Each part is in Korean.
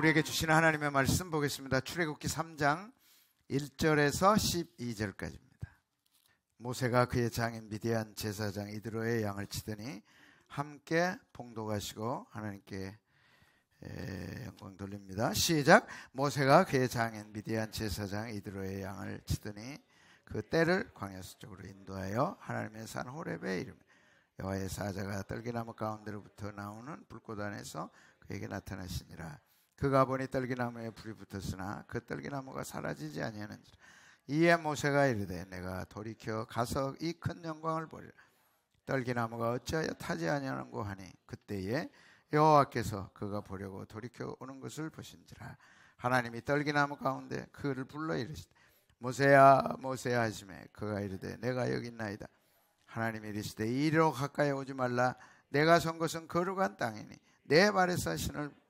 우리에게 주시는 하나님의 말씀 보겠습니다. 출애굽기 3장 1절에서 12절까지입니다. 모세가 그의 장인 미디안 제사장 이드로의 양을 치더니 함께 봉독하시고 하나님께 영광 돌립니다. 시작. 모세가 그의 장인 미디안 제사장 이드로의 양을 치더니 그 떼를 광야 서쪽으로 인도하여 하나님의 산 호렙에 이르며 여호와의 사자가 떨기나무 가운데로부터 나오는 불꽃 안에서 그에게 나타나시니라. 그가 보니 떨기나무에 불이 붙었으나 그 떨기나무가 사라지지 아니하는지라. 이에 모세가 이르되 내가 돌이켜 가서 이 큰 영광을 보리라. 떨기나무가 어찌하여 타지 아니하는고 하니 그때에 여호와께서 그가 보려고 돌이켜 오는 것을 보신지라. 하나님이 떨기나무 가운데 그를 불러 이르시되 모세야 모세야 하시매 그가 이르되 내가 여기 있나이다. 하나님이 이르시되 이리로 가까이 오지 말라. 내가 선 것은 거룩한 땅이니 내 발에서 신을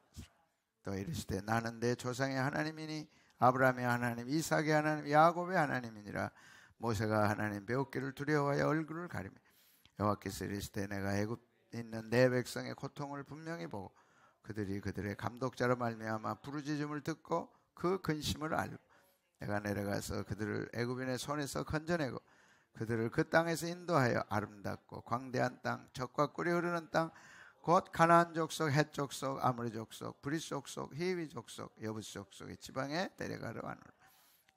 또 이르시되 나는 내 조상의 하나님이니 아브라함의 하나님 이삭의 하나님 야곱의 하나님이니라. 모세가 하나님 배웠기를 두려워하여 얼굴을 가리며 여호와께서 이르시되 내가 애굽에 있는 내 백성의 고통을 분명히 보고 그들이 그들의 감독자로 말미암아 부르짖음을 듣고 그 근심을 알고 내가 내려가서 그들을 애굽인의 손에서 건져내고 그들을 그 땅에서 인도하여 아름답고 광대한 땅 젖과 꿀이 흐르는 땅 곧 가나안 족속, 헷 족속, 아모리 족속, 브릿 족속, 히위 족속, 여부스 족속의 지방에 데려가려 하노라.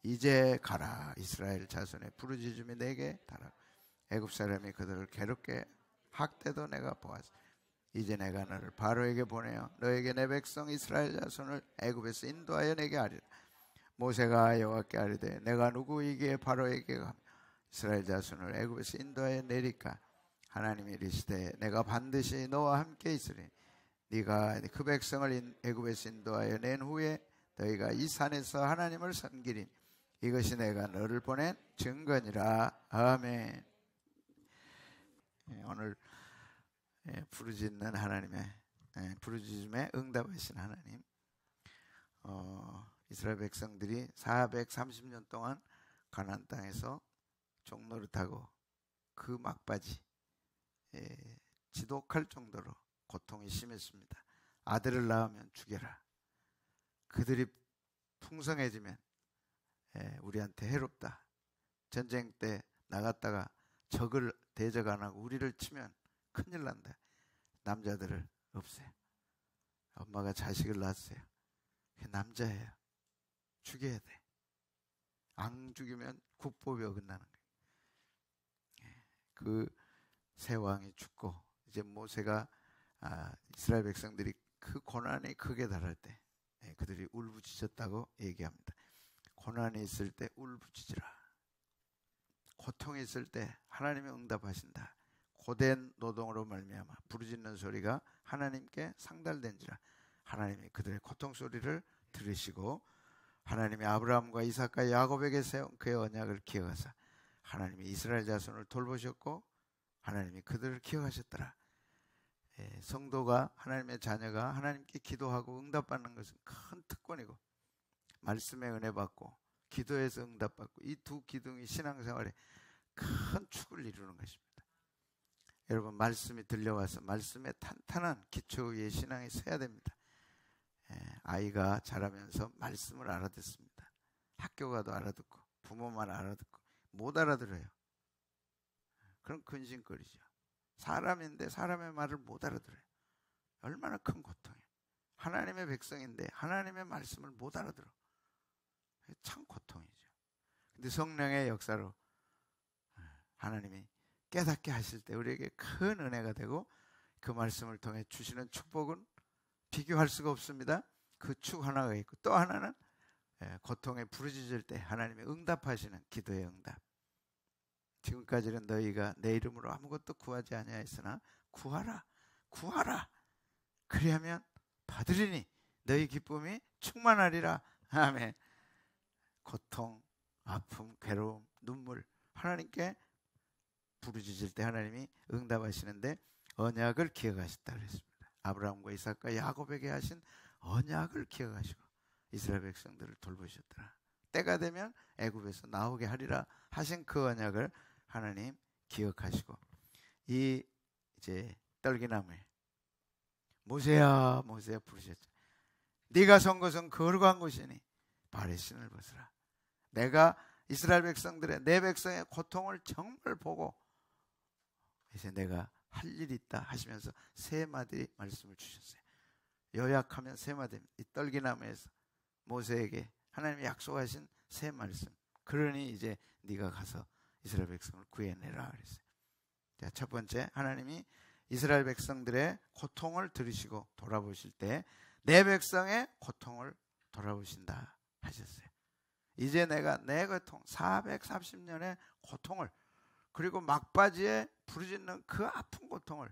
이제 가라. 이스라엘 자손의 부르짖음이 내게 달아. 애굽 사람이 그들을 괴롭게 학대도 내가 보았어. 이제 내가 너를 바로에게 보내어 너에게 내 백성 이스라엘 자손을 애굽에서 인도하여 내게 하리라. 모세가 여호와께 아뢰되 내가 누구이기에 바로에게 가며 이스라엘 자손을 애굽에서 인도하여 내리까. 하나님이 이르시되 내가 반드시 너와 함께 있으리. 네가 그 백성을 애굽에서 인도하여 낸 후에 너희가 이 산에서 하나님을 섬기리니 이것이 내가 너를 보낸 증거니라. 아멘. 오늘 부르짖는 하나님의 부르짖음에 응답하신 하나님. 이스라엘 백성들이 430년 동안 가나안 땅에서 종노릇하고 그 막바지 지독할 정도로 고통이 심했습니다. 아들을 낳으면 죽여라. 그들이 풍성해지면 우리한테 해롭다. 전쟁 때 나갔다가 적을 대적 안 하고 우리를 치면 큰일 난다. 남자들을 없애요. 엄마가 자식을 낳았어요. 남자예요. 죽여야 돼. 안 죽이면 국법이 어긋나는 거예요. 그 새 왕이 죽고 이제 모세가 이스라엘 백성들이 그 고난이 크게 달할 때 그들이 울부짖었다고 얘기합니다. 고난이 있을 때 울부짖으라. 고통이 있을 때 하나님이 응답하신다. 고된 노동으로 말미암아 부르짖는 소리가 하나님께 상달된지라. 하나님이 그들의 고통 소리를 들으시고 하나님이 아브라함과 이삭과 야곱에게 세운 그의 언약을 기억하사 하나님이 이스라엘 자손을 돌보셨고 하나님이 그들을 기억하셨더라. 성도가 하나님의 자녀가 하나님께 기도하고 응답받는 것은 큰 특권이고 말씀의 은혜 받고 기도에서 응답받고 이 두 기둥이 신앙생활에 큰 축을 이루는 것입니다. 여러분 말씀이 들려와서 말씀에 탄탄한 기초 위에 신앙이 서야 됩니다. 아이가 자라면서 말씀을 알아듣습니다. 학교 가도 알아듣고 부모만 알아듣고 못 알아들어요. 그럼 근심거리죠. 사람인데 사람의 말을 못 알아들어요. 얼마나 큰 고통이에요. 하나님의 백성인데 하나님의 말씀을 못 알아들어. 참 고통이죠. 근데 성령의 역사로 하나님이 깨닫게 하실 때 우리에게 큰 은혜가 되고 그 말씀을 통해 주시는 축복은 비교할 수가 없습니다. 그 축 하나가 있고 또 하나는 고통에 부르짖을 때 하나님이 응답하시는 기도의 응답. 지금까지는 너희가 내 이름으로 아무것도 구하지 아니하였으나 구하라 구하라 그리하면 받으리니 너희 기쁨이 충만하리라. 아멘. 고통, 아픔, 괴로움, 눈물 하나님께 부르짖을 때 하나님이 응답하시는데 언약을 기억하셨다 그랬습니다. 아브라함과 이삭과 야곱에게 하신 언약을 기억하시고 이스라엘 백성들을 돌보셨더라. 때가 되면 애굽에서 나오게 하리라 하신 그 언약을 하나님 기억하시고 이 이제 떨기나무에 모세야 모세야 부르셨죠. 네가 선 것은 거룩한 곳이니 발의 신을 벗으라. 내가 이스라엘 백성들의 내 백성의 고통을 정말 보고 이제 내가 할 일이 있다 하시면서 세 마디 말씀을 주셨어요. 요약하면 세 마디입니다. 이 떨기나무에서 모세에게 하나님이 약속하신 세 말씀. 그러니 이제 네가 가서 이스라엘 백성을 구해내라 그랬어요. 자, 첫 번째, 하나님이 이스라엘 백성들의 고통을 들으시고 돌아보실 때 내 백성의 고통을 돌아보신다 하셨어요. 이제 내가 내 고통 430년의 고통을, 그리고 막바지에 부르짖는 그 아픈 고통을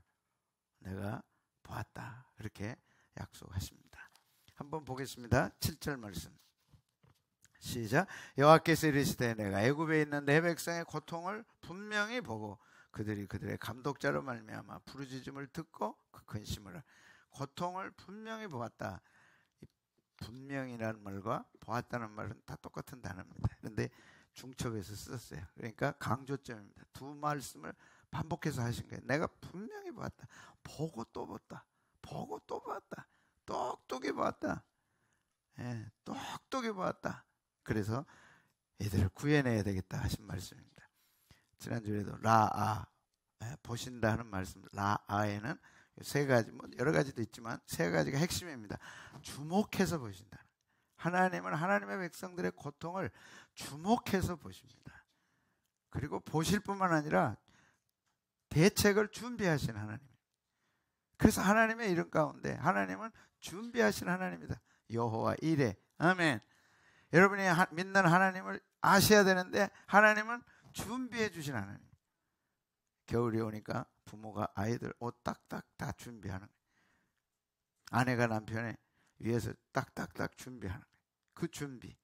내가 보았다, 그렇게 약속하십니다. 한번 보겠습니다. 7절 말씀 시작. 여호와께서 이르시되 내가 애굽에 있는 내 백성의 고통을 분명히 보고 그들이 그들의 감독자로 말미암아 부르짖음을 듣고 그 근심을 고통을 분명히 보았다. 분명이라는 말과 보았다는 말은 다 똑같은 단어입니다. 그런데 중첩에서 썼어요. 그러니까 강조점입니다. 두 말씀을 반복해서 하신 거예요. 내가 분명히 보았다. 보고 또 봤다. 보고 또 봤다. 똑똑히 봤다. 예, 똑똑히 봤다. 그래서 이들을 구해내야 되겠다 하신 말씀입니다. 지난주에도 라아, 보신다 하는 말씀, 라아에는 세 가지, 뭐 여러 가지도 있지만 세 가지가 핵심입니다. 주목해서 보신다. 하나님은 하나님의 백성들의 고통을 주목해서 보십니다. 그리고 보실 뿐만 아니라 대책을 준비하신 하나님. 그래서 하나님의 이름 가운데 하나님은 준비하신 하나님이다. 여호와 이레. 아멘. 여러분이 믿는 하나님을 아셔야 되는데 하나님은 준비해 주신 하나님. 겨울이 오니까 부모가 아이들 옷 딱딱 다 준비하는 거예요. 아내가 남편의 위해서 딱딱딱 준비하는 거예요. 그 준비.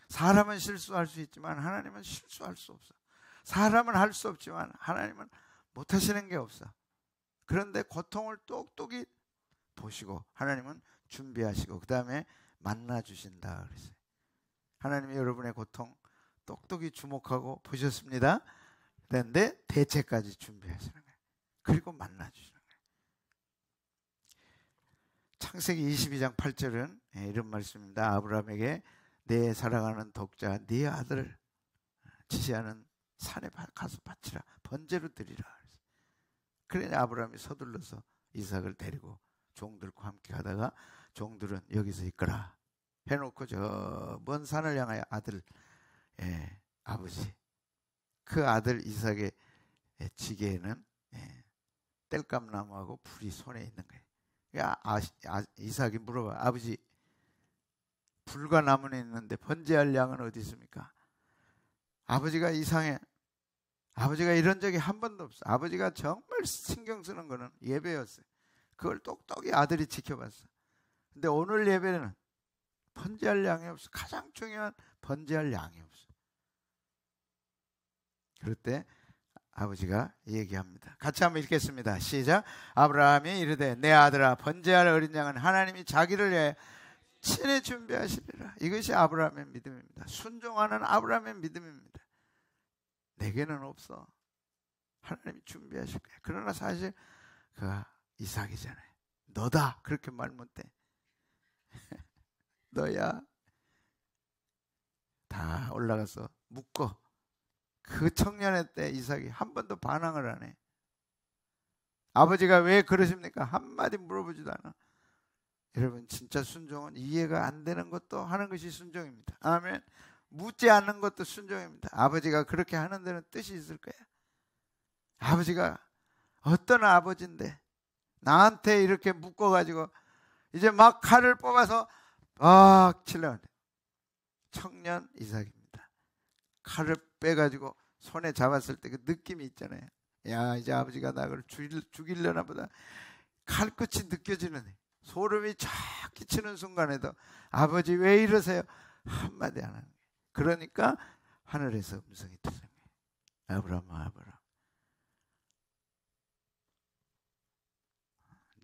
사람은 실수할 수 있지만 하나님은 실수할 수 없어. 사람은 할 수 없지만 하나님은 못하시는 게 없어. 그런데 고통을 똑똑히 보시고 하나님은 준비하시고 그 다음에 만나주신다 그랬어요. 하나님이 여러분의 고통 똑똑히 주목하고 보셨습니다. 그런데 대책까지 준비하시는 거예요. 그리고 만나주시는 거예요. 창세기 22장 8절은 이런 말씀입니다. 아브라함에게 내 사랑하는 독자 네 아들을 지시하는 산에 가서 바치라. 번제로 드리라. 그러니 아브라함이 서둘러서 이삭을 데리고 종들과 함께 가다가 종들은 여기서 있거라 해놓고 저 먼 산을 향하여 아들, 아버지, 그 아들 이삭의 지게에는 땔감나무하고 불이 손에 있는 거예요. 그러니까 이삭이 물어봐. 아버지, 불과 나무는 있는데 번제할 양은 어디 있습니까? 아버지가 이상해. 아버지가 이런 적이 한 번도 없어. 아버지가 정말 신경 쓰는 거는 예배였어요. 그걸 똑똑히 아들이 지켜봤어. 근데 오늘 예배는 번제할 양이 없어. 가장 중요한 번제할 양이 없어. 그럴 때 아버지가 얘기합니다. 같이 한번 읽겠습니다. 시작. 아브라함이 이르되 내 아들아 번제할 어린 양은 하나님이 자기를 위해 친히 준비하시리라. 이것이 아브라함의 믿음입니다. 순종하는 아브라함의 믿음입니다. 내게는 없어. 하나님이 준비하실 거야. 그러나 사실 그가 이삭이잖아요. 너다. 그렇게 말 못해. 너야. 다 올라가서 묶어. 그 청년의 때 이삭이 한 번도 반항을 안 해. 아버지가 왜 그러십니까? 한마디 물어보지도 않아. 여러분, 진짜 순종은 이해가 안 되는 것도 하는 것이 순종입니다. 아멘. 묻지 않는 것도 순종입니다. 아버지가 그렇게 하는 데는 뜻이 있을 거야. 아버지가 어떤 아버지인데 나한테 이렇게 묶어가지고 이제 막 칼을 뽑아서 막 치려는데 청년 이삭입니다. 칼을 빼가지고 손에 잡았을 때 그 느낌이 있잖아요. 야, 이제 아버지가 나를 죽이려나 보다. 칼끝이 느껴지는 소름이 쫙 끼치는 순간에도 아버지 왜 이러세요? 한마디 안 하는 거예요. 그러니까 하늘에서 음성이 들린 거예요. 아브라함, 아브라함,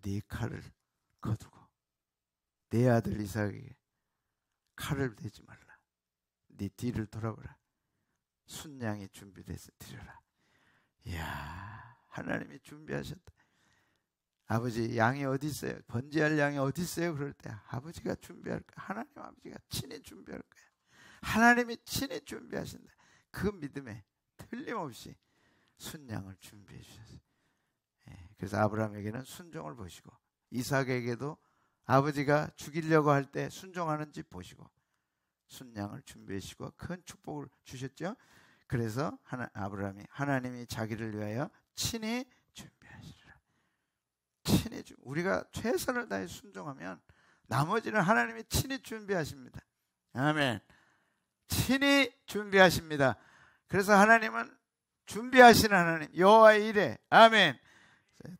네 칼을 거두고 내 아들 이삭에게 칼을 대지 말라. 네 뒤를 돌아보라. 순양이 준비돼서 드려라. 이야, 하나님이 준비하셨다. 아버지 양이 어디 있어요? 번제할 양이 어디 있어요? 그럴 때 아버지가 준비할 거야. 하나님 아버지가 친히 준비할 거야. 하나님이 친히 준비하신다. 그 믿음에 틀림없이 순양을 준비해 주셨어요. 그래서 아브라함에게는 순종을 보시고 이삭에게도 아버지가 죽이려고 할 때 순종하는지 보시고 순양을 준비해 주시고 큰 축복을 주셨죠. 그래서 아브라함이 하나님이 자기를 위하여 친히 준비하시리라. 친히 우리가 최선을 다해 순종하면 나머지는 하나님이 친히 준비하십니다. 아멘. 친히 준비하십니다. 그래서 하나님은 준비하시는 하나님, 여호와의 일에 아멘.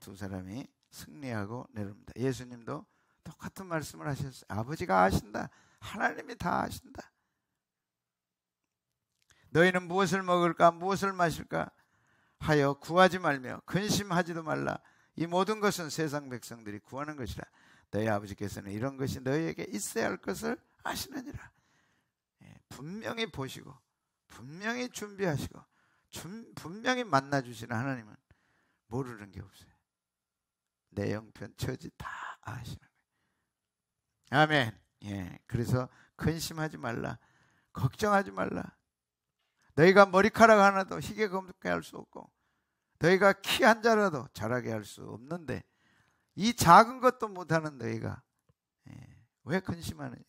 두 사람이 승리하고 내려옵니다. 예수님도 똑같은 말씀을 하셨어요. 아버지가 아신다. 하나님이 다 아신다. 너희는 무엇을 먹을까 무엇을 마실까 하여 구하지 말며 근심하지도 말라. 이 모든 것은 세상 백성들이 구하는 것이라. 너희 아버지께서는 이런 것이 너희에게 있어야 할 것을 아시느니라. 분명히 보시고 분명히 준비하시고 분명히 만나주시는 하나님은 모르는 게 없어요. 내 형편 처지 다 아시는 거예요. 아멘. 그래서 근심하지 말라. 걱정하지 말라. 너희가 머리카락 하나도 희게 검게 할 수 없고 너희가 키 한 자라도 자라게 할 수 없는데 이 작은 것도 못하는 너희가 왜 근심하느냐.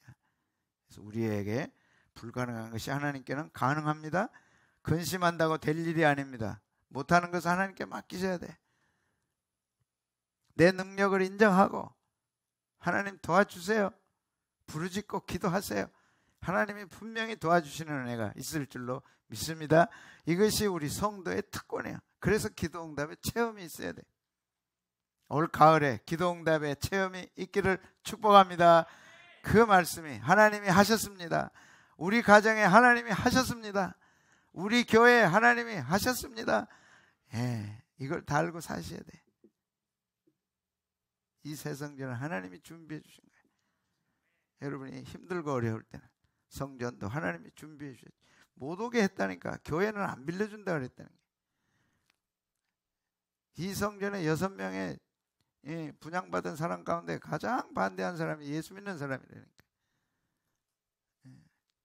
그래서 우리에게 불가능한 것이 하나님께는 가능합니다. 근심한다고 될 일이 아닙니다. 못하는 것을 하나님께 맡기셔야 돼. 내 능력을 인정하고 하나님 도와주세요. 부르짖고 기도하세요. 하나님이 분명히 도와주시는 은혜가 있을 줄로 믿습니다. 이것이 우리 성도의 특권이에요. 그래서 기도응답의 체험이 있어야 돼. 올 가을에 기도응답의 체험이 있기를 축복합니다. 그 말씀이 하나님이 하셨습니다. 우리 가정에 하나님이 하셨습니다. 우리 교회에 하나님이 하셨습니다. 이걸 다 알고 사셔야 돼. 이 새 성전은 하나님이 준비해 주신 거예요. 여러분이 힘들고 어려울 때는 성전도 하나님이 준비해 주셨죠. 못 오게 했다니까. 교회는 안 빌려준다 그랬다는 게. 이 성전에 6명의 분양받은 사람 가운데 가장 반대한 사람이 예수 믿는 사람이라니까.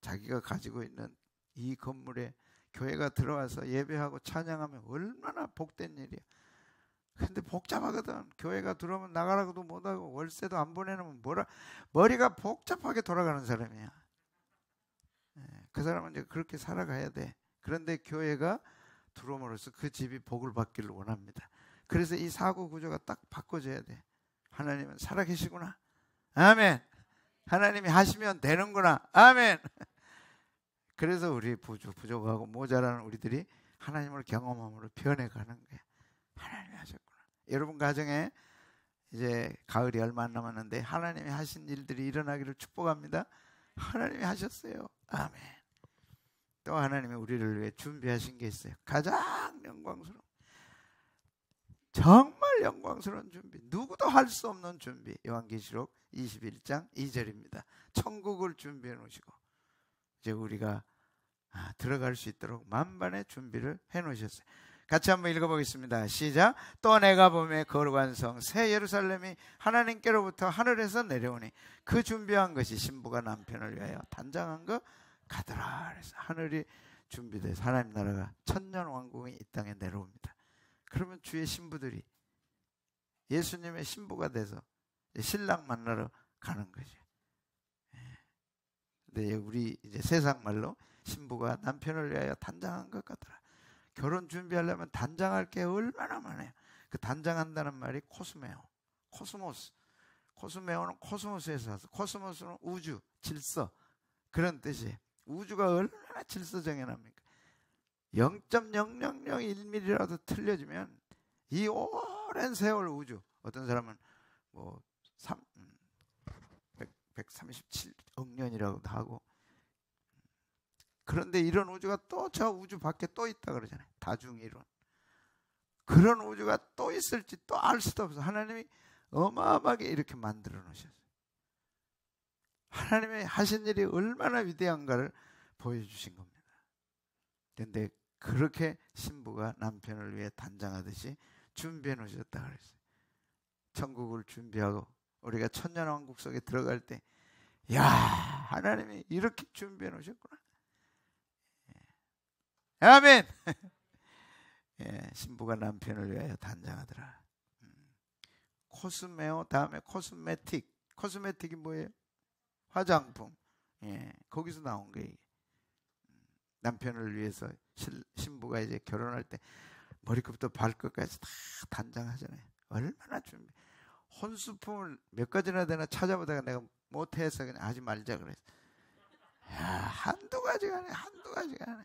자기가 가지고 있는 이 건물에 교회가 들어와서 예배하고 찬양하면 얼마나 복된 일이야. 근데 복잡하거든. 교회가 들어오면 나가라고도 못하고 월세도 안 보내놓으면 머리가 복잡하게 돌아가는 사람이야. 그 사람은 이제 그렇게 살아가야 돼. 그런데 교회가 들어옴으로써 그 집이 복을 받기를 원합니다. 그래서 이 사고 구조가 딱 바꿔져야 돼. 하나님은 살아계시구나. 아멘. 하나님이 하시면 되는구나. 아멘. 그래서 우리 부족하고 모자라는 우리들이 하나님을 경험함으로 변해가는 거야. 하나님이 하셨구나. 여러분 가정에 이제 가을이 얼마 안 남았는데 하나님이 하신 일들이 일어나기를 축복합니다. 하나님이 하셨어요. 아멘. 또 하나님이 우리를 위해 준비하신 게 있어요. 가장 영광스러운, 정말 영광스러운 준비, 누구도 할 수 없는 준비. 요한계시록 21장 2절입니다. 천국을 준비해 놓으시고 이제 우리가 들어갈 수 있도록 만반의 준비를 해 놓으셨어요. 같이 한번 읽어보겠습니다. 시작. 또 내가 보매 거룩한 성 새 예루살렘이 하나님께로부터 하늘에서 내려오니 그 준비한 것이 신부가 남편을 위하여 단장한 것 같더라. 그래서 하늘이 준비돼서 하나님 나라가 천년 왕국이 이 땅에 내려옵니다. 그러면 주의 신부들이 예수님의 신부가 돼서 신랑 만나러 가는 거죠. 근데 우리 이제 세상 말로 신부가 남편을 위하여 단장한 것 같더라. 결혼 준비하려면 단장할 게 얼마나 많아요. 그 단장한다는 말이 코스메오, 코스모스. 코스메오는 코스모스에서 와서, 코스모스는 우주, 질서, 그런 뜻이에요. 우주가 얼마나 질서 정연합니까? 0.0001mm라도 틀려지면 이 오랜 세월 우주, 어떤 사람은 뭐 137억 년이라고도 하고, 그런데 이런 우주가 또 저 우주 밖에 또 있다 그러잖아요. 다중이론. 그런 우주가 또 있을지 또 알 수도 없어. 하나님이 어마어마하게 이렇게 만들어 놓으셨어요. 하나님이 하신 일이 얼마나 위대한가를 보여주신 겁니다. 그런데 그렇게 신부가 남편을 위해 단장하듯이 준비해 놓으셨다 그랬어요. 천국을 준비하고 우리가 천년왕국 속에 들어갈 때, 야, 하나님이 이렇게 준비해 놓으셨구나. 아멘. 예, 신부가 남편을 위하여 단장하더라. 코스메오, 다음에 코스메틱. 코스메틱이 뭐예요? 화장품. 예, 거기서 나온 거예요. 남편을 위해서 신부가 이제 결혼할 때 머리끝부터 발끝까지 다 단장하잖아요. 얼마나 준비. 혼수품을 몇 가지나 되나 찾아보다가 내가 못해서 그냥 하지 말자 그랬어. 야, 한두 가지가 아니야. 한두 가지가 아니야.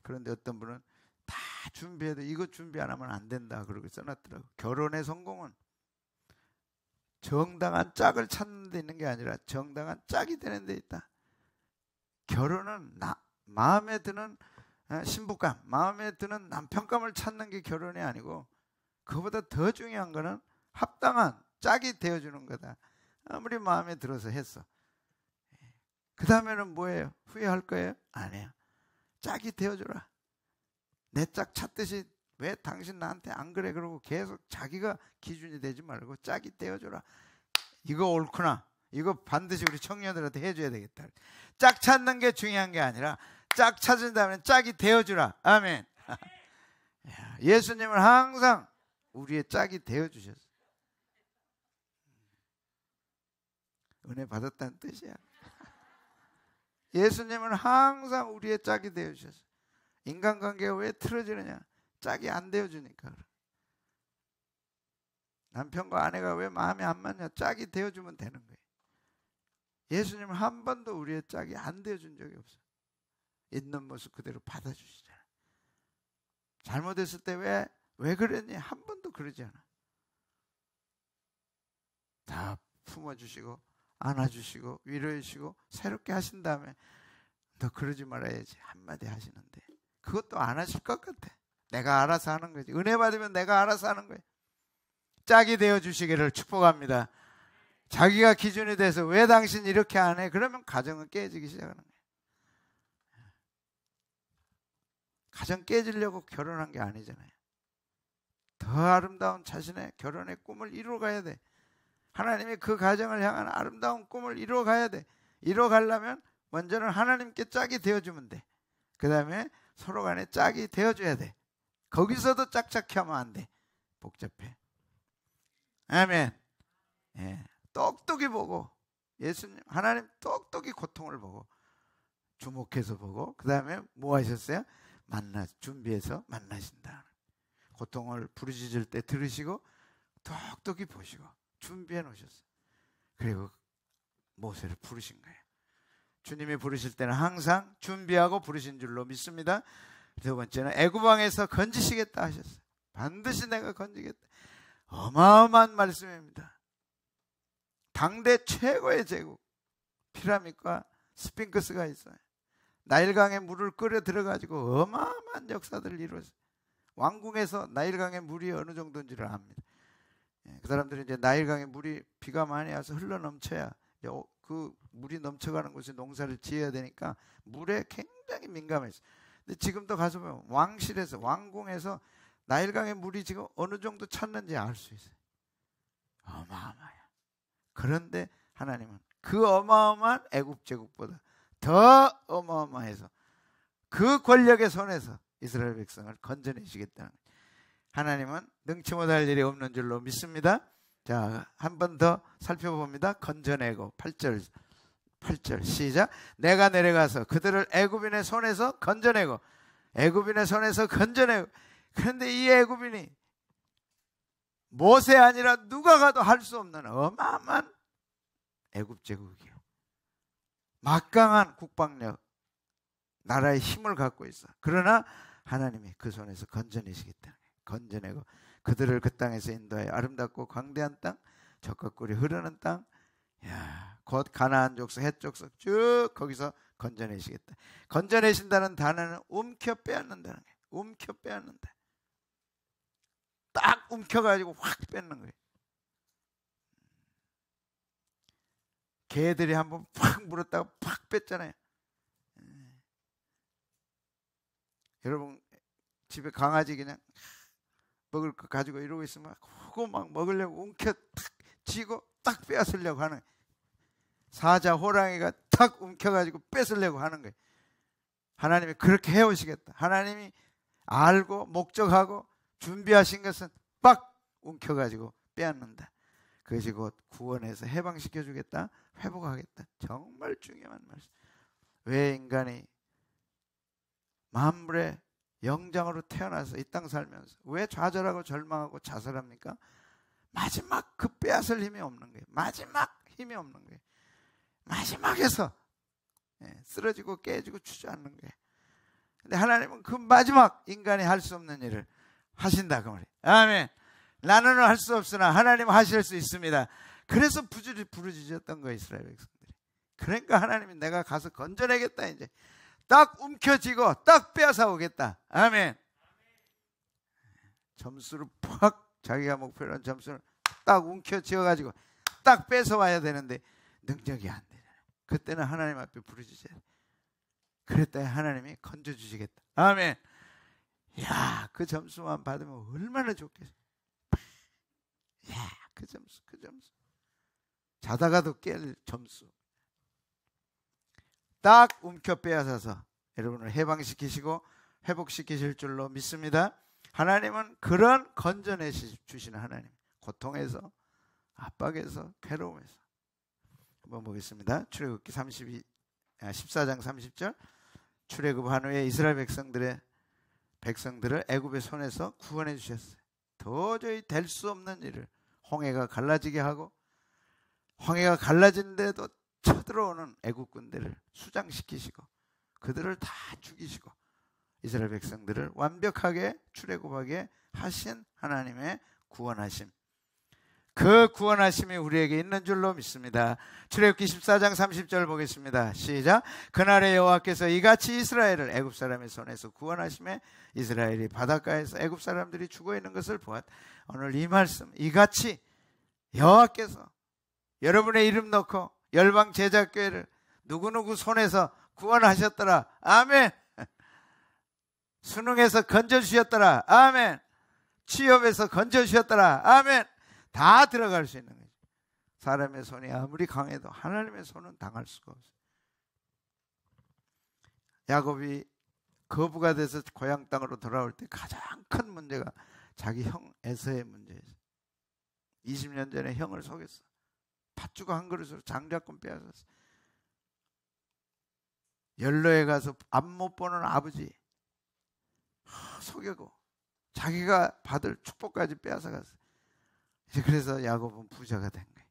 그런데 어떤 분은 다 준비해도 이거 준비 안 하면 안 된다 그러고 써놨더라고. 결혼의 성공은 정당한 짝을 찾는 데 있는 게 아니라 정당한 짝이 되는 데 있다. 결혼은 마음에 드는 신부감, 마음에 드는 남편감을 찾는 게 결혼이 아니고, 그보다 더 중요한 거는 합당한 짝이 되어주는 거다. 아무리 마음에 들어서 했어. 그 다음에는 뭐예요? 후회할 거예요? 아니에요. 짝이 되어주라. 내 짝 찾듯이 왜 당신 나한테 안 그래? 그러고 계속 자기가 기준이 되지 말고 짝이 되어주라. 이거 옳구나. 이거 반드시 우리 청년들한테 해줘야 되겠다. 짝 찾는 게 중요한 게 아니라 짝 찾은 다음에 짝이 되어주라. 아멘. 예수님은 항상 우리의 짝이 되어주셨어요. 은혜 받았다는 뜻이야. 예수님은 항상 우리의 짝이 되어주셨어요. 인간관계가 왜 틀어지느냐? 짝이 안 되어주니까. 남편과 아내가 왜 마음이 안 맞냐? 짝이 되어주면 되는 거예요. 예수님은 한 번도 우리의 짝이 안 되어준 적이 없어요. 있는 모습 그대로 받아주시잖아요. 잘못했을 때 왜 그랬니? 한 번도 그러지 않아. 다 품어주시고 안아주시고 위로해주시고 새롭게 하신 다음에 너 그러지 말아야지 한마디 하시는데 그것도 안 하실 것 같아. 내가 알아서 하는 거지. 은혜 받으면 내가 알아서 하는 거예요. 짝이 되어주시기를 축복합니다. 자기가 기준이 돼서 왜 당신 이렇게 안 해? 그러면 가정은 깨지기 시작하는 거예요. 가정 깨지려고 결혼한 게 아니잖아요. 더 아름다운 자신의 결혼의 꿈을 이루어가야 돼. 하나님이 그 가정을 향한 아름다운 꿈을 이루어가야 돼. 이루어가려면 먼저는 하나님께 짝이 되어주면 돼. 그 다음에 서로 간에 짝이 되어줘야 돼. 거기서도 짝짝히 하면 안 돼. 복잡해. 아멘. 예. 똑똑히 보고 예수님 하나님 똑똑히 고통을 보고 주목해서 보고 그 다음에 뭐 하셨어요? 준비해서 만나신다. 고통을 부르짖을 때 들으시고 똑똑히 보시고 준비해 놓으셨어요. 그리고 모세를 부르신 거예요. 주님이 부르실 때는 항상 준비하고 부르신 줄로 믿습니다. 두 번째는 애굽왕에서 건지시겠다 하셨어요. 반드시 내가 건지겠다. 어마어마한 말씀입니다. 당대 최고의 제국 피라밋과 스핑크스가 있어요. 나일강에 물을 끓여 들어가지고 어마어마한 역사들을 이루었어요. 왕궁에서 나일강의 물이 어느 정도인지를 압니다. 그 사람들은 이제 나일강에 물이 비가 많이 와서 흘러 넘쳐야 그 물이 넘쳐가는 곳에 농사를 지어야 되니까 물에 굉장히 민감했어요. 근데 지금도 가서 보면 왕실에서 왕궁에서 나일강의 물이 지금 어느 정도 찼는지 알 수 있어요. 어마어마해요. 그런데 하나님은 그 어마어마한 애굽 제국보다 더 어마어마해서 그 권력의 손에서 이스라엘 백성을 건져내시겠다는 거예요. 하나님은 능치 못할 일이 없는 줄로 믿습니다. 자, 한 번 더 살펴봅니다. 건져내고 8절 시작. 내가 내려가서 그들을 애굽인의 손에서 건져내고 애굽인의 손에서 건져내고. 그런데 이 애굽인이 모세 아니라 누가 가도 할 수 없는 어마어마한 애굽 제국이요. 막강한 국방력, 나라의 힘을 갖고 있어. 그러나 하나님이 그 손에서 건져내시겠다. 건져내고 그들을 그 땅에서 인도하여 아름답고 광대한 땅, 젖과 꿀이 흐르는 땅, 곧 가나안 족속, 헷 족속 쭉 거기서 건져내시겠다. 건져내신다는 단어는 움켜 빼앗는다는 거예요. 움켜 빼앗는다. 딱 움켜가지고 확 뺏는 거예요. 개들이 한번 팍 물었다가 팍 뺐잖아요. 여러분 집에 강아지 그냥 먹을 거 가지고 이러고 있으면 갖고 막 먹으려고 움켜 탁 쥐고 딱 빼앗으려고 하는 거예요. 사자 호랑이가 탁 움켜가지고 뺏으려고 하는 거예요. 하나님이 그렇게 해오시겠다. 하나님이 알고 목적하고 준비하신 것은 빡 움켜가지고 빼앗는다. 그것이 곧 구원해서 해방시켜주겠다, 회복하겠다. 정말 중요한 말씀. 왜 인간이 만물의 영장으로 태어나서 이 땅 살면서 왜 좌절하고 절망하고 자살합니까? 마지막 그 빼앗을 힘이 없는 거예요. 마지막 힘이 없는 거예요. 마지막에서 쓰러지고 깨지고 주저앉는 거예요. 근데 하나님은 그 마지막 인간이 할 수 없는 일을 하신다 그 말이에요. 아멘. 나는 할 수 없으나 하나님은 하실 수 있습니다. 그래서 부르짖었던 거예요, 이스라엘 백성들이. 그러니까 하나님이 내가 가서 건져내겠다. 이제 딱 움켜쥐고 딱 빼앗아 오겠다. 아멘. 점수를 팍 자기가 목표로 한 점수를 딱 움켜쥐어가지고 딱 뺏어와야 되는데 능력이 안 되잖아요. 그때는 하나님 앞에 부르짖어야 돼. 그랬더니 하나님이 건져주시겠다. 아멘. 야, 그 점수만 받으면 얼마나 좋겠어. 야, 그 점수. 자다가도 깰 점수. 딱 움켜 빼앗아서 여러분을 해방시키시고 회복시키실 줄로 믿습니다. 하나님은 그런 건져내 주시는 하나님. 고통에서, 압박에서, 괴로움에서. 한번 보겠습니다. 출애굽기 14장 30절. 출애굽한 후에 이스라엘 백성들을 애굽의 손에서 구원해 주셨어요. 도저히 될 수 없는 일을 홍해가 갈라지게 하고 홍해가 갈라진데도 쳐들어오는 애국 군대를 수장시키시고 그들을 다 죽이시고 이스라엘 백성들을 완벽하게 출애굽하게 하신 하나님의 구원하심. 그 구원하심이 우리에게 있는 줄로 믿습니다. 출애굽기 14장 30절 보겠습니다. 시작. 그날에 여호와께서 이같이 이스라엘을 애굽 사람의 손에서 구원하심에 이스라엘이 바닷가에서 애굽 사람들이 죽어 있는 것을 보았다. 오늘 이 말씀, 이같이 여호와께서 여러분의 이름 넣고 열방 제자교회를 누구누구 손에서 구원하셨더라. 아멘. 수능에서 건져주셨더라. 아멘. 취업에서 건져주셨더라. 아멘. 다 들어갈 수 있는 거죠. 사람의 손이 아무리 강해도 하나님의 손은 당할 수가 없어요. 야곱이 거부가 돼서 고향 땅으로 돌아올 때 가장 큰 문제가 자기 형 에서의 문제였어요. 20년 전에 형을 속였어. 팥죽 한 그릇으로 장자권 빼앗았어. 연로에 가서 앞 못 보는 아버지 속이고 자기가 받을 축복까지 빼앗아갔어. 그래서 야곱은 부자가 된 거예요.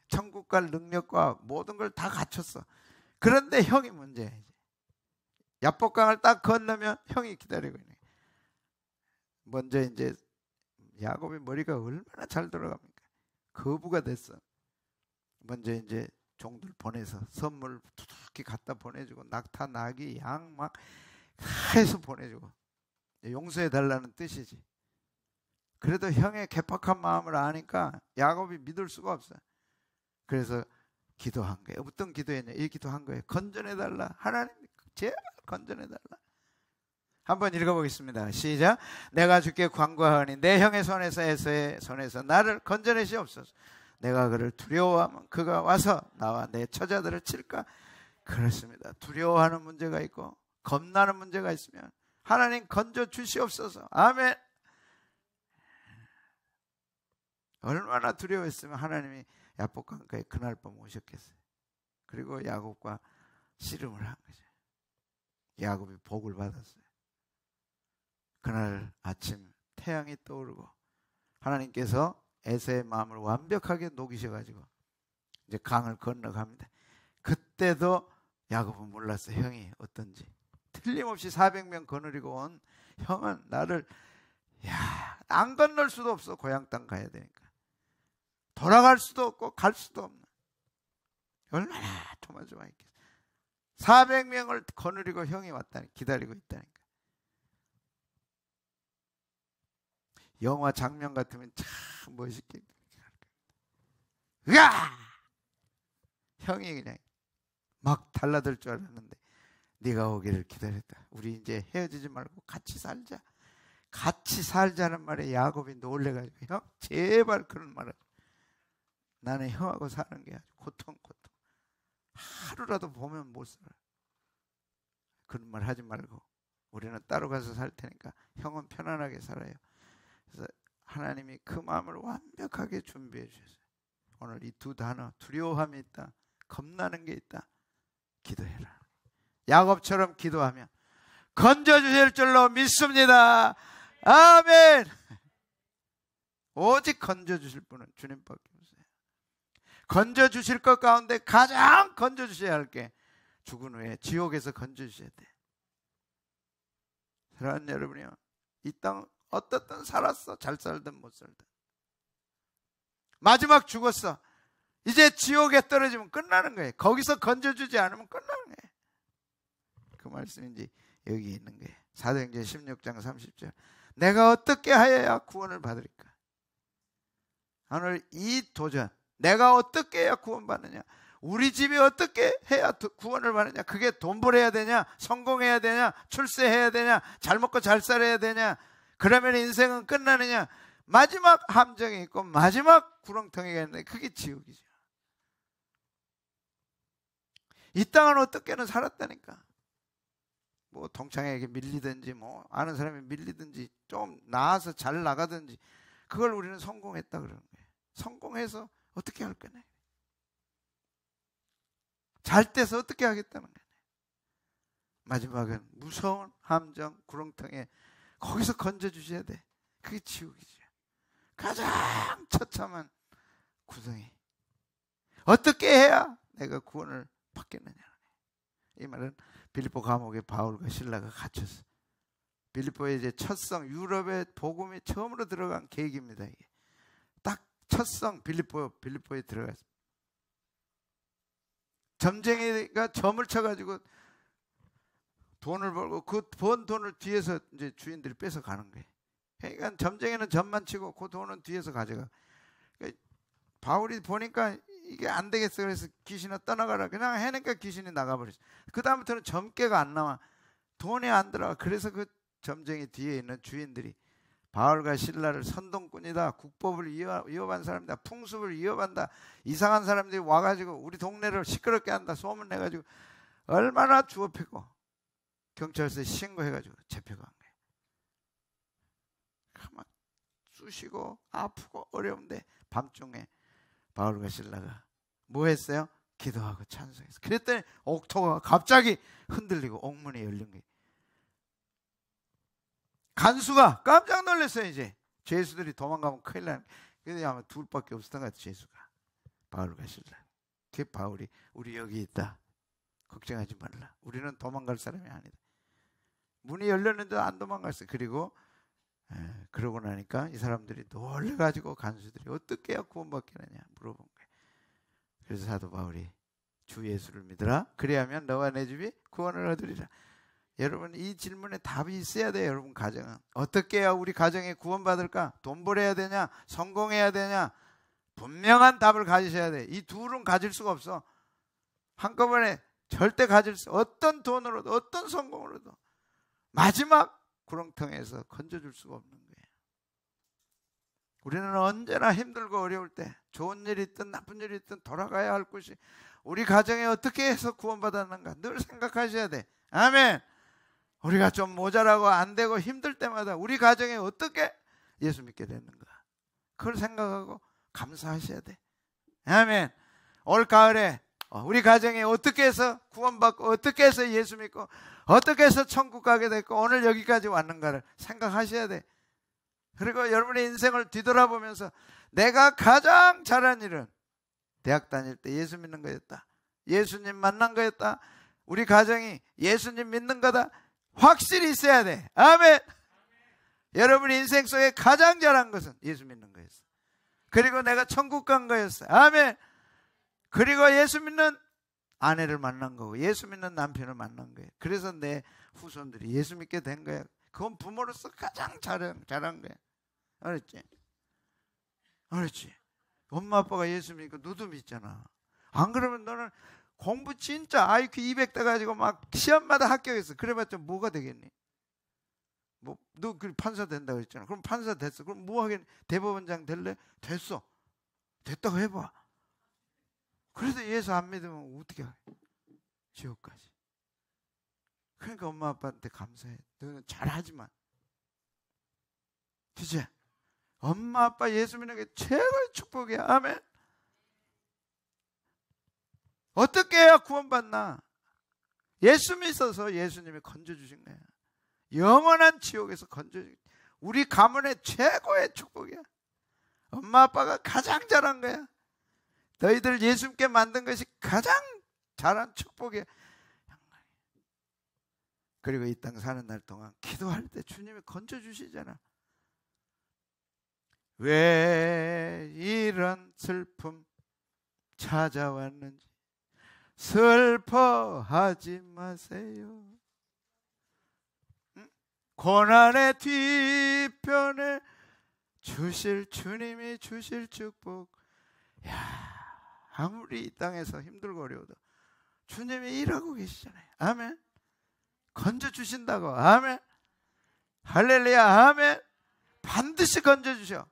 천국 갈 능력과 모든 걸 다 갖췄어. 그런데 형이 문제야. 야복강을 딱 건너면 형이 기다리고 있는 거예요. 먼저 이제 야곱의 머리가 얼마나 잘 돌아갑니까? 거부가 됐어. 먼저 이제 종들 보내서 선물 두둑히 갖다 보내주고 낙타, 나귀, 양 막 해서 보내주고 용서해 달라는 뜻이지. 그래도 형의 개팍한 마음을 아니까 야곱이 믿을 수가 없어요. 그래서 기도한 거예요. 어떤 기도했냐? 이 기도한 거예요. 건져내달라. 하나님 제발 건져내달라. 한번 읽어보겠습니다. 시작. 내가 주께 간구하오니 내 형의 손에서 에서의 손에서 나를 건져내시옵소서. 내가 그를 두려워하면 그가 와서 나와 내 처자들을 칠까? 그렇습니다. 두려워하는 문제가 있고 겁나는 문제가 있으면 하나님 건져 주시옵소서. 아멘. 얼마나 두려워했으면 하나님이 야복강가에 그날 밤 오셨겠어요. 그리고 야곱과 씨름을 한 거죠. 야곱이 복을 받았어요. 그날 아침 태양이 떠오르고 하나님께서 에서의 마음을 완벽하게 녹이셔가지고 이제 강을 건너갑니다. 그때도 야곱은 몰랐어요. 형이 어떤지. 틀림없이 400명 거느리고 온 형은 나를 안 건널 수도 없어. 고향 땅 가야 되니까. 돌아갈 수도 없고 갈 수도 없는. 얼마나 조마조마했겠어. 400명을 거느리고 형이 왔다니 기다리고 있다니까. 영화 장면 같으면 참 멋있게. 으아! 형이 그냥 막 달라들 줄 알았는데 네가 오기를 기다렸다. 우리 이제 헤어지지 말고 같이 살자. 같이 살자는 말에 야곱이 놀래가지고 형 제발 그런 말 하지. 나는 형하고 사는 게 아주 고통. 하루라도 보면 못 살아. 그런 말 하지 말고 우리는 따로 가서 살 테니까 형은 편안하게 살아요. 그래서 하나님이 그 마음을 완벽하게 준비해 주셨어요. 오늘 이 두 단어, 두려움이 있다, 겁나는 게 있다, 기도해라. 야곱처럼 기도하면 건져주실 줄로 믿습니다. 아멘. 오직 건져주실 분은 주님밖에 없어요. 건져주실 것 가운데 가장 건져주셔야 할 게 죽은 후에 지옥에서 건져주셔야 돼. 사랑하는 여러분이요, 이 땅 어떻든 살았어. 잘 살든 못 살든 마지막 죽었어. 이제 지옥에 떨어지면 끝나는 거예요. 거기서 건져주지 않으면 끝나는 거예요. 그 말씀인지 여기 있는 거예요. 사도행전 16장 30절. 내가 어떻게 하여야 구원을 받으리까? 오늘 이 도전, 내가 어떻게 해야 구원받느냐, 우리 집이 어떻게 해야 구원을 받느냐, 그게 돈 벌어야 되냐, 성공해야 되냐, 출세해야 되냐, 잘 먹고 잘 살아야 되냐, 그러면 인생은 끝나느냐, 마지막 함정이 있고 마지막 구렁텅이가 있는데 그게 지옥이죠. 이 땅은 어떻게는 살았다니까. 뭐 동창에게 밀리든지 뭐 아는 사람이 밀리든지 좀 나아서 잘 나가든지 그걸 우리는 성공했다 그러는 거예요. 성공해서 어떻게 할 거냐, 잘 돼서 어떻게 하겠다는 거예요. 마지막은 무서운 함정 구렁텅이에 거기서 건져주셔야 돼. 그게 지옥이죠. 가장 처참한 구덩이. 어떻게 해야 내가 구원을 받겠느냐. 이 말은 빌립보 감옥에 바울과 실라가 갇혔어. 빌립보에 이제 첫성, 유럽의 복음이 처음으로 들어간 계기입니다. 이게 딱 첫성 빌립보에 들어갔어. 점쟁이가 점을 쳐가지고 돈을 벌고 그 번 돈을 뒤에서 이제 주인들이 뺏어 가는 거예요. 그러니까 점쟁이는 점만 치고 그 돈은 뒤에서 가져가. 그러니까 바울이 보니까 이게 안 되겠어. 그래서 귀신아 떠나가라. 그냥 해니까 귀신이 나가버렸어. 그 다음부터는 점괘가 안 나와. 돈이 안 들어가. 그래서 그 점쟁이 뒤에 있는 주인들이 바울과 실라를 선동꾼이다, 국법을 위협한 사람이다, 풍습을 위협한다, 이상한 사람들이 와가지고 우리 동네를 시끄럽게 한다 소문 내가지고 얼마나 주업했고 경찰서에 신고해가지고 잡혀간 거예요. 가만 쑤시고 아프고 어려운데 밤중에 바울과 실라가 뭐 했어요? 기도하고 찬송했어요. 그랬더니 옥토가 갑자기 흔들리고 옥문이 열린 거예요. 간수가 깜짝 놀랐어요. 이제 죄수들이 도망가면 큰일 나는. 그래서 아마 둘밖에 없었던 것 같아요. 죄수가 바울과 실라. 그 바울이 우리 여기 있다, 걱정하지 말라, 우리는 도망갈 사람이 아니다. 문이 열렸는데 안 도망갔어요. 그리고 그러고 나니까 이 사람들이 놀래가지고 간수들이 어떻게 해야 구원받겠느냐 물어본 거예요. 그래서 사도 바울이 주 예수를 믿으라, 그리하면 너와 내 집이 구원을 얻으리라. 여러분, 이 질문에 답이 있어야 돼요. 여러분 가정은 어떻게 해야 우리 가정에 구원받을까? 돈 벌어야 되냐, 성공해야 되냐, 분명한 답을 가지셔야 돼. 이 둘은 가질 수가 없어. 한꺼번에 절대 가질 수, 어떤 돈으로도 어떤 성공으로도 마지막 구렁텅이에서 건져줄 수가 없는 거예요. 우리는 언제나 힘들고 어려울 때, 좋은 일이 있든 나쁜 일이 있든 돌아가야 할 곳이 우리 가정에 어떻게 해서 구원받았는가 늘 생각하셔야 돼. 아멘. 우리가 좀 모자라고 안 되고 힘들 때마다 우리 가정에 어떻게 예수 믿게 됐는가, 그걸 생각하고 감사하셔야 돼. 아멘. 올 가을에 우리 가정에 어떻게 해서 구원받고 어떻게 해서 예수 믿고 어떻게 해서 천국 가게 됐고 오늘 여기까지 왔는가를 생각하셔야 돼. 그리고 여러분의 인생을 뒤돌아보면서 내가 가장 잘한 일은 대학 다닐 때 예수 믿는 거였다, 예수님 만난 거였다, 우리 가정이 예수님 믿는 거다, 확실히 있어야 돼. 아멘. 여러분 인생 속에 가장 잘한 것은 예수 믿는 거였어. 그리고 내가 천국 간 거였어. 아멘. 그리고 예수 믿는 아내를 만난 거고 예수 믿는 남편을 만난 거예요. 그래서 내 후손들이 예수 믿게 된 거야. 그건 부모로서 가장 잘한 거야. 알았지? 알았지? 엄마 아빠가 예수 믿고 너도 믿잖아. 안 그러면 너는 공부 진짜 IQ 200 돼가지고 막 시험마다 합격했어. 그래봤자 뭐가 되겠니? 뭐 너 그 판사 된다고 했잖아. 그럼 판사 됐어. 그럼 뭐 하긴 대법원장 될래? 됐어. 됐다고 해봐. 그래도 예수 안 믿으면 어떻게 해? 지옥까지. 그러니까 엄마 아빠한테 감사해. 너는 잘하지만, 그치? 엄마 아빠 예수 믿는 게 최고의 축복이야. 아멘. 어떻게 해야 구원받나? 예수 믿어서 예수님이 건져주신 거야. 영원한 지옥에서 건져주신 거야. 우리 가문의 최고의 축복이야. 엄마 아빠가 가장 잘한 거야. 너희들 예수 믿게 만든 것이 가장 잘한 축복이야. 그리고 이 땅 사는 날 동안 기도할 때 주님이 건져주시잖아. 왜 이런 슬픔 찾아왔는지 슬퍼하지 마세요. 고난의 뒤편에 주실 주님이 주실 축복. 야, 아무리 이 땅에서 힘들고 어려워도 주님이 일하고 계시잖아요. 아멘. 건져주신다고. 아멘. 할렐루야. 아멘. 반드시 건져주셔.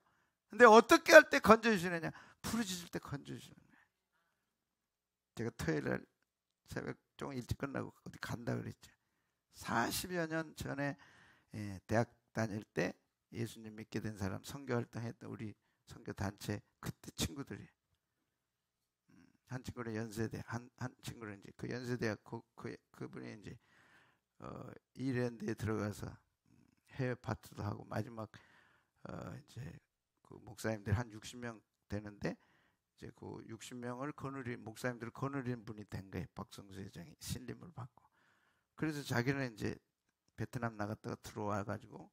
근데 어떻게 할 때 건져주시느냐? 부르짖을 때 건져주시는 거예요. 제가 토요일날 새벽 좀 일찍 끝나고 어디 간다 그랬죠. 40여 년 전에 대학 다닐 때 예수님 믿게 된 사람 선교활동했던 우리 선교단체 그때 친구들이, 한 친구는 연세대, 한 친구는 이제 그 연세대학 그분이 이제 이랜드에 들어가서 해외 파트도 하고 마지막 이제 그 목사님들 한 60명 되는데 이제 그 60명을 거느린 목사님들을 거느린 분이 된 거예요. 박성수 회장이 신림을 받고. 그래서 자기는 이제 베트남 나갔다가 들어와 가지고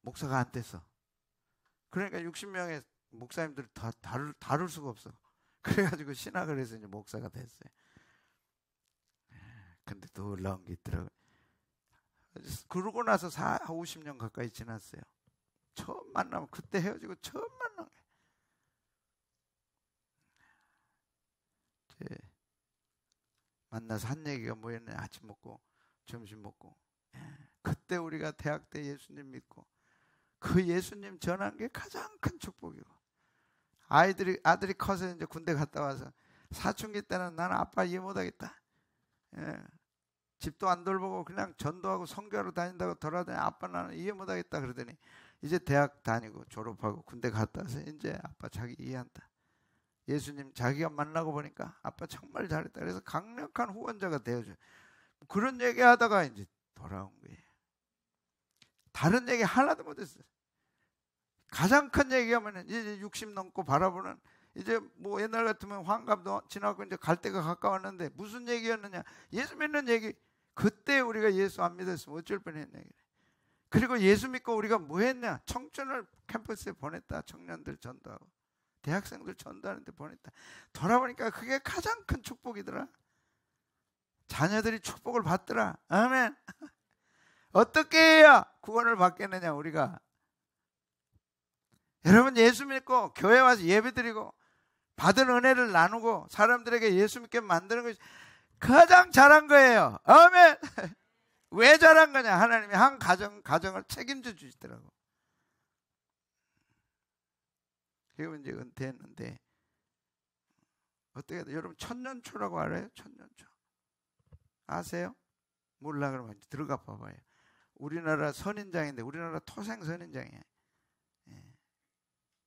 목사가 안 됐어. 그러니까 60명의 목사님들을 다 다룰 수가 없어. 그래가지고 신학을 해서 이제 목사가 됐어요. 근데 놀라운 게 있더라고요. 그러고 나서 50년 가까이 지났어요. 처음 만나면 그때 헤어지고 처음 만난 거예요. 만나서 한 얘기가 뭐였냐? 아침 먹고 점심 먹고 그때 우리가 대학 때 예수님 믿고 그 예수님 전한 게 가장 큰 축복이고, 아들이 커서 이제 군대 갔다 와서 사춘기 때는 나는 아빠 이해 못하겠다. 집도 안 돌보고 그냥 전도하고 선교하러 다닌다고 돌아다니 아빠 나는 이해 못하겠다 그러더니 이제 대학 다니고 졸업하고 군대 갔다 와서 이제 아빠 자기 이해한다. 예수님 자기가 만나고 보니까 아빠 정말 잘했다. 그래서 강력한 후원자가 되어줘. 그런 얘기 하다가 이제 돌아온 거예요. 다른 얘기 하나도 못했어요. 가장 큰 얘기하면 이제 60 넘고 바라보는, 이제 뭐 옛날 같으면 환갑도 지나고 이제 갈 때가 가까웠는데 무슨 얘기였느냐? 예수 믿는 얘기. 그때 우리가 예수 안 믿었으면 어쩔 뻔했냐. 그리고 예수 믿고 우리가 뭐 했냐? 청춘을 캠퍼스에 보냈다. 청년들 전도하고 대학생들 전도하는 데 보냈다. 돌아보니까 그게 가장 큰 축복이더라. 자녀들이 축복을 받더라. 아멘. 어떻게 해야 구원을 받겠느냐 우리가. 여러분 예수 믿고 교회 와서 예배드리고 받은 은혜를 나누고 사람들에게 예수 믿게 만드는 것이 가장 잘한 거예요. 아멘. 왜 잘한 거냐? 하나님이 한 가정을 책임져 주시더라고. 그리고 이제 은퇴했는데 어떻게 해야 돼? 여러분 천년초라고 알아요? 천년초 아세요? 몰라 그러면 들어가 봐봐요. 우리나라 선인장인데 우리나라 토생 선인장이에요.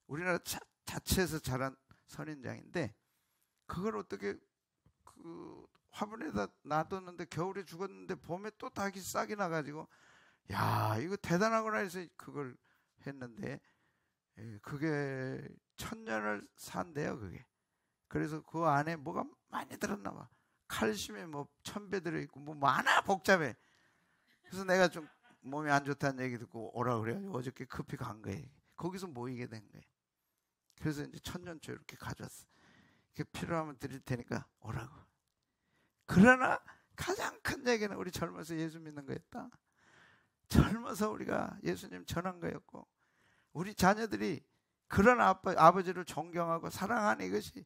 우리나라 자체에서 자란 선인장인데 그걸 어떻게 그 화분에다 놔뒀는데 겨울에 죽었는데 봄에 또 닭이 싹이 나가지고 야 이거 대단하구나 해서 그걸 했는데 그게 1000년을 산대요 그게. 그래서 그 안에 뭐가 많이 들었나 봐. 칼슘이 뭐 1000배 들어있고 뭐 많아 복잡해. 그래서 내가 좀 몸이 안 좋다는 얘기 듣고 오라 그래가지고 어저께 급히 간 거예요. 거기서 모이게 된 거예요. 그래서 이제 1000년초 이렇게 가져왔어. 이렇게 필요하면 드릴 테니까 오라고. 그러나 가장 큰 얘기는 우리 젊어서 예수 믿는 거였다. 젊어서 우리가 예수님 전한 거였고 우리 자녀들이 그런 아버지를 존경하고 사랑하는 이것이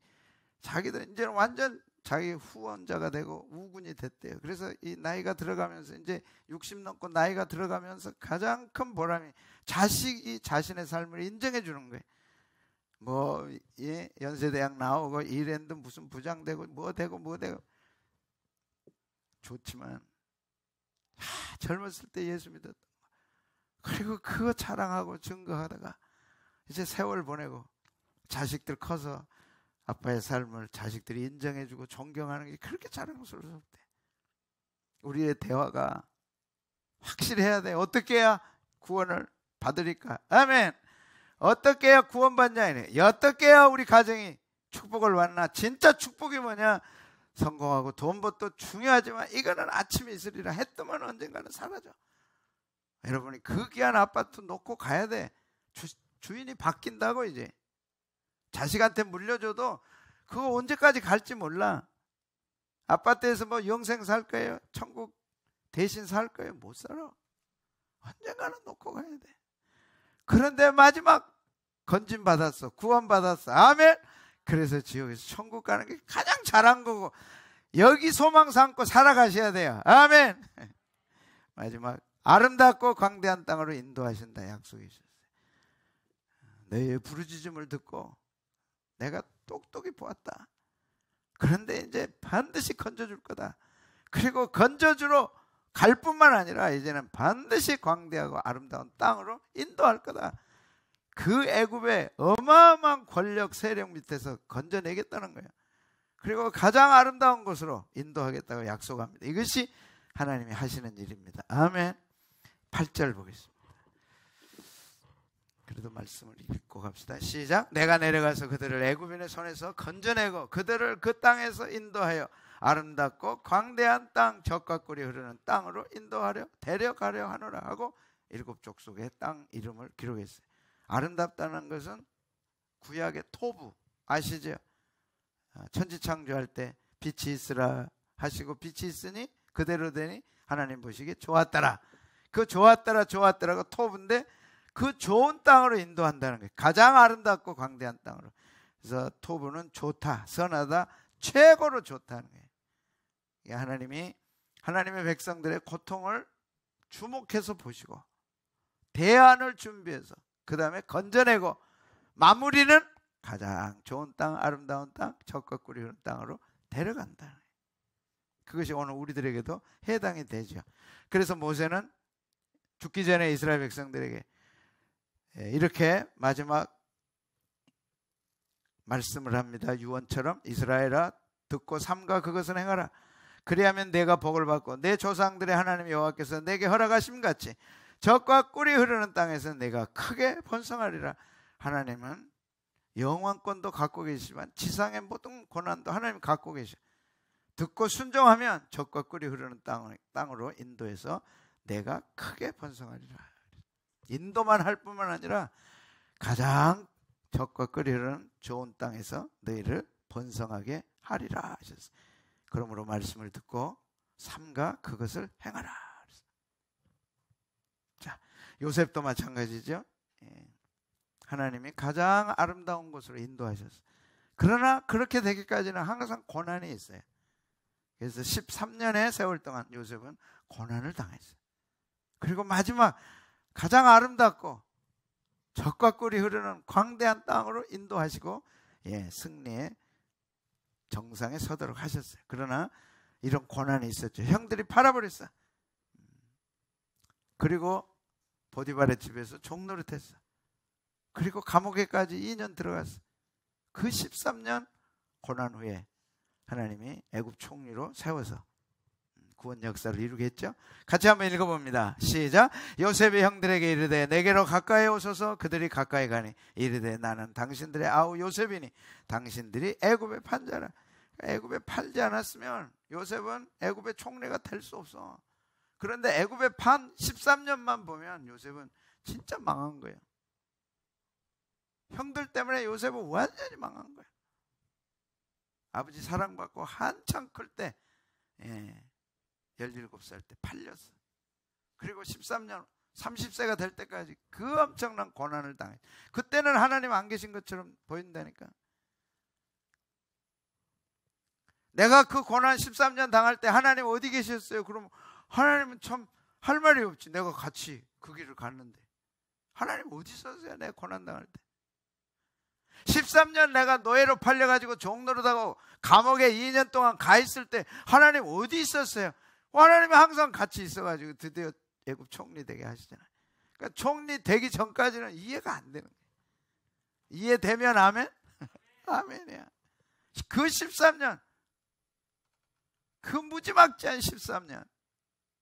자기들 이제는 완전 자기 후원자가 되고 우군이 됐대요. 그래서 이 나이가 들어가면서 이제 60 넘고 나이가 들어가면서 가장 큰 보람이 자식이 자신의 삶을 인정해 주는 거예요. 뭐 예, 연세대학 나오고 이랜드 무슨 부장 되고 뭐 되고 좋지만 젊었을 때 예수 믿었던 거, 그리고 그거 자랑하고 증거하다가 이제 세월 보내고 자식들 커서 아빠의 삶을 자식들이 인정해주고 존경하는 게 그렇게 자랑스럽대. 우리의 대화가 확실해야 돼. 어떻게 해야 구원을 받으리까? 아멘. 어떻게 해야 구원받냐 이래. 어떻게 해야 우리 가정이 축복을 받나? 진짜 축복이 뭐냐? 성공하고 돈 벌도 중요하지만 이거는 아침에 있으리라. 해 뜨면 언젠가는 사라져. 여러분이 그 귀한 아파트 놓고 가야 돼. 주인이 바뀐다고. 이제 자식한테 물려줘도 그거 언제까지 갈지 몰라. 아파트에서 뭐 영생 살 거예요? 천국 대신 살 거예요? 못 살아. 언젠가는 놓고 가야 돼. 그런데 마지막 건진 받았어. 구원 받았어. 아멘. 그래서 지옥에서 천국 가는 게 가장 잘한 거고, 여기 소망 삼고 살아가셔야 돼요. 아멘. 마지막 아름답고 광대한 땅으로 인도하신다 약속이 있었어요. 너의 부르짖음을 듣고 내가 똑똑히 보았다. 그런데 이제 반드시 건져줄 거다. 그리고 건져주러 갈 뿐만 아니라 이제는 반드시 광대하고 아름다운 땅으로 인도할 거다. 그 애굽의 어마어마한 권력 세력 밑에서 건져내겠다는 거예요. 그리고 가장 아름다운 곳으로 인도하겠다고 약속합니다. 이것이 하나님이 하시는 일입니다. 아멘. 8절 보겠습니다. 그래도 말씀을 읽고 갑시다. 시작. 내가 내려가서 그들을 애굽인의 손에서 건져내고 그들을 그 땅에서 인도하여 아름답고 광대한 땅, 젖과 꿀이 흐르는 땅으로 인도하려 데려가려 하노라 하고 7 족속의 땅 이름을 기록했어요. 아름답다는 것은 구약의 토부 아시죠? 천지창조할 때 빛이 있으라 하시고 빛이 있으니 그대로 되니 하나님 보시기에 좋았더라. 그 좋았더라가 토부인데 그 좋은 땅으로 인도한다는 거예요. 가장 아름답고 광대한 땅으로. 그래서 토부는 좋다, 선하다, 최고로 좋다는 거예요. 하나님이 하나님의 백성들의 고통을 주목해서 보시고 대안을 준비해서 그 다음에 건져내고 마무리는 가장 좋은 땅, 아름다운 땅, 젖과 꿀이 흐르는 땅으로 데려간다는 거예요. 그것이 오늘 우리들에게도 해당이 되죠. 그래서 모세는 죽기 전에 이스라엘 백성들에게 이렇게 마지막 말씀을 합니다. 유언처럼 이스라엘아 듣고 삼가 그것을 행하라. 그리하면 내가 복을 받고 내 조상들의 하나님 여호와께서 내게 허락하심 같이 젖과 꿀이 흐르는 땅에서 내가 크게 번성하리라. 하나님은 영원권도 갖고 계시지만 지상의 모든 고난도 하나님 갖고 계셔. 듣고 순종하면 젖과 꿀이 흐르는 땅으로 인도해서 내가 크게 번성하리라. 인도만 할 뿐만 아니라 가장 젖과 꿀이 흐르는 좋은 땅에서 너희를 번성하게 하리라 하셨어요. 그러므로 말씀을 듣고 삼가 그것을 행하라. 자, 요셉도 마찬가지죠. 하나님이 가장 아름다운 곳으로 인도하셨어요. 그러나 그렇게 되기까지는 항상 고난이 있어요. 그래서 13년의 세월 동안 요셉은 고난을 당했어요. 그리고 마지막 가장 아름답고 젖과 꿀이 흐르는 광대한 땅으로 인도하시고 승리의 정상에 서도록 하셨어요. 그러나 이런 고난이 있었죠. 형들이 팔아버렸어. 그리고 보디발의 집에서 종노릇했어. 그리고 감옥에까지 2년 들어갔어. 그 13년 고난 후에 하나님이 애굽 총리로 세워서 구원 역사를 이루겠죠. 같이 한번 읽어봅니다. 시작. 요셉이 형들에게 이르되 내게로 가까이 오소서. 그들이 가까이 가니 이르되 나는 당신들의 아우 요셉이니 당신들이 애굽에 판자라. 애굽에 팔지 않았으면 요셉은 애굽의 총리가 될 수 없어. 그런데 애굽에 판 13년만 보면 요셉은 진짜 망한 거예요. 형들 때문에 요셉은 완전히 망한 거예요. 아버지 사랑받고 한참 클 때 17살 때 팔렸어. 그리고 13년 30세가 될 때까지 그 엄청난 고난을 당해. 그때는 하나님 안 계신 것처럼 보인다니까. 내가 그 고난 13년 당할 때 하나님 어디 계셨어요? 그럼 하나님은 참 할 말이 없지. 내가 같이 그 길을 갔는데 하나님 어디 있었어요? 내가 고난 당할 때 13년 내가 노예로 팔려가지고 종노릇하고 감옥에 2년 동안 가 있을 때 하나님 어디 있었어요? 하나님이 항상 같이 있어가지고 드디어 애굽 총리 되게 하시잖아요. 그러니까 총리 되기 전까지는 이해가 안 되는 거예요. 이해되면 아멘? 아멘이야. 그 13년, 그 무지막지한 13년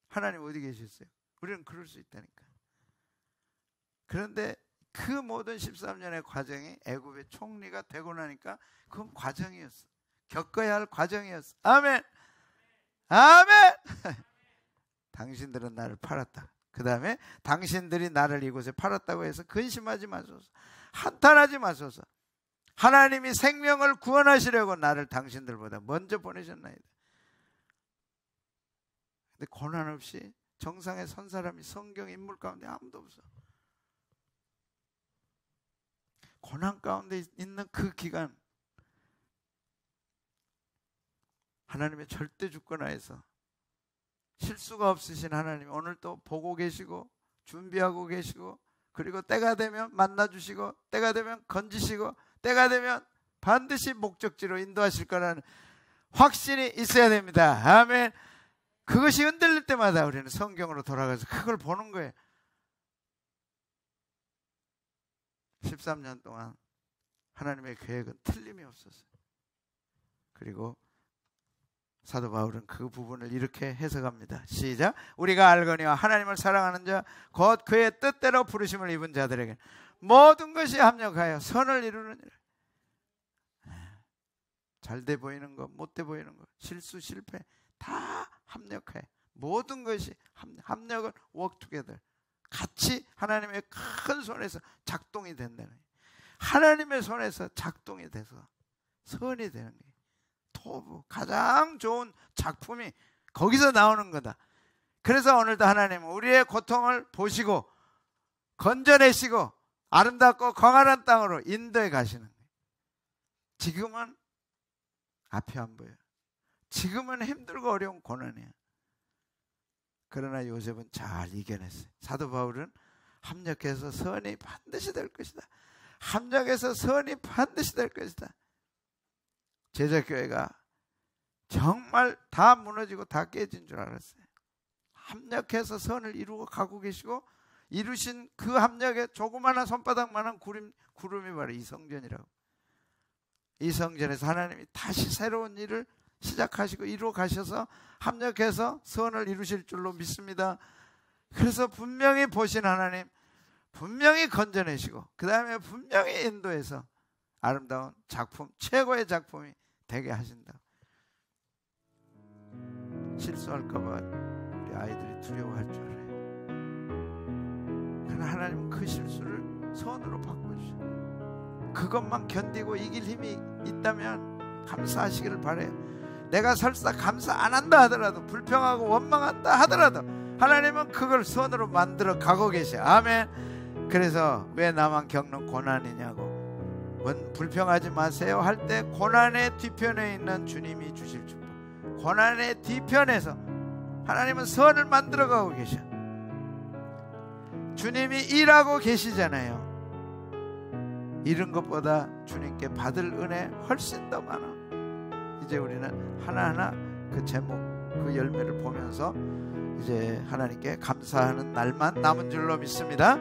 하나님 어디 계셨어요? 우리는 그럴 수 있다니까. 그런데 그 모든 13년의 과정이 애굽의 총리가 되고 나니까 그건 과정이었어. 겪어야 할 과정이었어. 아멘. 아멘. 당신들은 나를 팔았다. 그 다음에 당신들이 나를 이곳에 팔았다고 해서 근심하지 마소서. 한탄하지 마소서. 하나님이 생명을 구원하시려고 나를 당신들보다 먼저 보내셨나이다. 근데 고난 없이 정상에 선 사람이 성경 인물 가운데 아무도 없어. 고난 가운데 있는 그 기간, 하나님의 절대 주권하에서 실수가 없으신 하나님이 오늘도 보고 계시고 준비하고 계시고, 그리고 때가 되면 만나주시고 때가 되면 건지시고 때가 되면 반드시 목적지로 인도하실 거라는 확신이 있어야 됩니다. 아멘. 그것이 흔들릴 때마다 우리는 성경으로 돌아가서 그걸 보는 거예요. 13년 동안 하나님의 계획은 틀림이 없었어요. 그리고 사도 바울은 그 부분을 이렇게 해석합니다. 시작. 우리가 알거니와 하나님을 사랑하는 자 곧 그의 뜻대로 부르심을 입은 자들에게 모든 것이 합력하여 선을 이루느니라. 잘돼 보이는 것, 못돼 보이는 것, 실수, 실패 다 합력해. 모든 것이 합력을 work together. 같이 하나님의 큰 손에서 작동이 된다는 거예요. 하나님의 손에서 작동이 돼서 선이 되는 거예요. 토부, 가장 좋은 작품이 거기서 나오는 거다. 그래서 오늘도 하나님은 우리의 고통을 보시고 건져내시고 아름답고 광활한 땅으로 인도해 가시는 거예요. 지금은 앞이 안 보여요. 지금은 힘들고 어려운 고난이에요. 그러나 요셉은 잘 이겨냈어요. 사도 바울은 합력해서 선이 반드시 될 것이다. 합력해서 선이 반드시 될 것이다. 제자교회가 정말 다 무너지고 다 깨진 줄 알았어요. 합력해서 선을 이루고 가고 계시고, 이루신 그 합력에 조그마한 손바닥만한 구름이 바로 이성전이라고. 이성전에서 하나님이 다시 새로운 일을 시작하시고 이루어 가셔서 합력해서 선을 이루실 줄로 믿습니다. 그래서 분명히 보신 하나님, 분명히 건져내시고 그 다음에 분명히 인도해서 아름다운 작품, 최고의 작품이 되게 하신다. 실수할까 봐 우리 아이들이 두려워할 줄 알아요. 그러나 하나님은 그 실수를 선으로 바꿔주셔요. 그것만 견디고 이길 힘이 있다면 감사하시기를 바라요. 내가 설사 감사 안 한다 하더라도, 불평하고 원망한다 하더라도 하나님은 그걸 선으로 만들어 가고 계셔. 아멘. 그래서 왜 나만 겪는 고난이냐고, 불평하지 마세요 할 때 고난의 뒤편에 있는 주님이 주실 축복, 고난의 뒤편에서 하나님은 선을 만들어 가고 계셔. 주님이 일하고 계시잖아요. 잃은 것보다 주님께 받을 은혜 훨씬 더 많아. 이제 우리는 하나하나 그 제목, 그 열매를 보면서 이제 하나님께 감사하는 날만 남은 줄로 믿습니다.